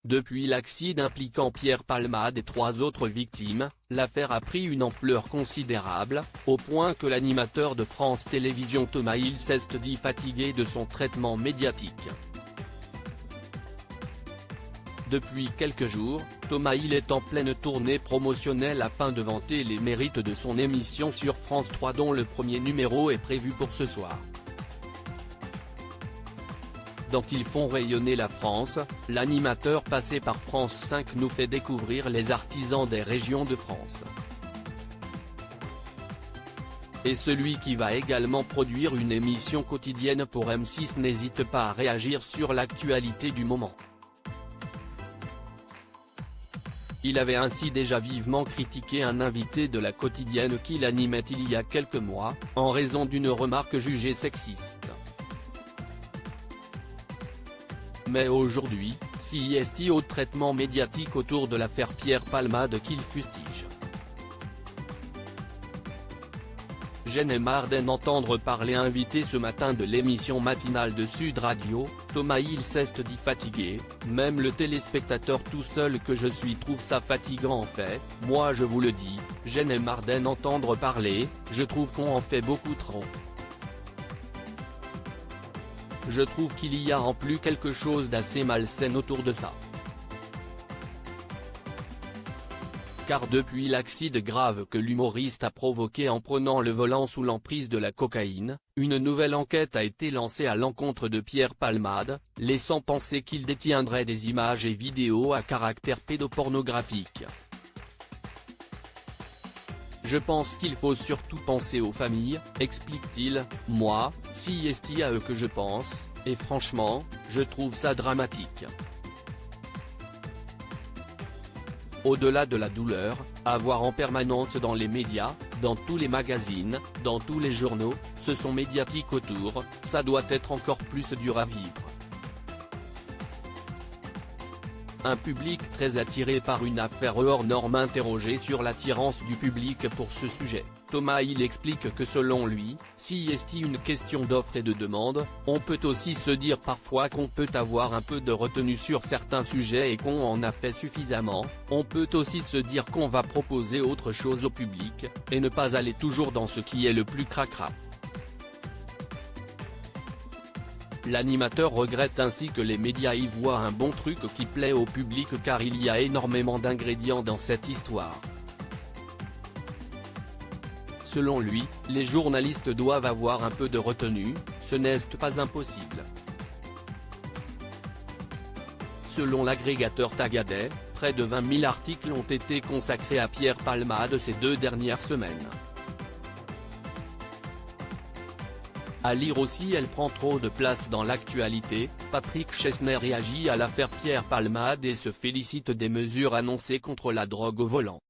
Depuis l'accident impliquant Pierre Palmade et 3 autres victimes, l'affaire a pris une ampleur considérable, au point que l'animateur de France Télévisions Thomas Hill s'est dit fatigué de son traitement médiatique. Depuis quelques jours, Thomas Hill est en pleine tournée promotionnelle afin de vanter les mérites de son émission sur France 3 dont le premier numéro est prévu pour ce soir. Dont ils font rayonner la France, l'animateur passé par France 5 nous fait découvrir les artisans des régions de France. Et celui qui va également produire une émission quotidienne pour M6 n'hésite pas à réagir sur l'actualité du moment. Il avait ainsi déjà vivement critiqué un invité de la quotidienne qu'il animait il y a quelques mois, en raison d'une remarque jugée sexiste. Mais aujourd'hui, s'y au traitement médiatique autour de l'affaire Pierre Palmade qu'il fustige. J'en ai marre d'entendre parler invité ce matin de l'émission matinale de Sud Radio, Thomas Hill s'est dit fatigué, même le téléspectateur tout seul que je suis trouve ça fatigant en fait, moi je vous le dis, j'en ai marre d'entendre parler, je trouve qu'on en fait beaucoup trop. Je trouve qu'il y a en plus quelque chose d'assez malsain autour de ça. Car depuis l'accident grave que l'humoriste a provoqué en prenant le volant sous l'emprise de la cocaïne, une nouvelle enquête a été lancée à l'encontre de Pierre Palmade, laissant penser qu'il détiendrait des images et vidéos à caractère pédopornographique. Je pense qu'il faut surtout penser aux familles, explique-t-il, moi, si est à eux que je pense, et franchement, je trouve ça dramatique. Au-delà de la douleur, à voir en permanence dans les médias, dans tous les magazines, dans tous les journaux, ce son médiatique autour, ça doit être encore plus dur à vivre. Un public très attiré par une affaire hors norme interrogé sur l'attirance du public pour ce sujet, Thomas Hill explique que selon lui, si est une question d'offre et de demande, on peut aussi se dire parfois qu'on peut avoir un peu de retenue sur certains sujets et qu'on en a fait suffisamment, on peut aussi se dire qu'on va proposer autre chose au public, et ne pas aller toujours dans ce qui est le plus cracra. L'animateur regrette ainsi que les médias y voient un bon truc qui plaît au public car il y a énormément d'ingrédients dans cette histoire. Selon lui, les journalistes doivent avoir un peu de retenue, ce n'est pas impossible. Selon l'agrégateur Tagadet, près de 20 000 articles ont été consacrés à Pierre Palmade ces 2 dernières semaines. À lire aussi elle prend trop de place dans l'actualité, Patrick Chesney réagit à l'affaire Pierre Palmade et se félicite des mesures annoncées contre la drogue au volant.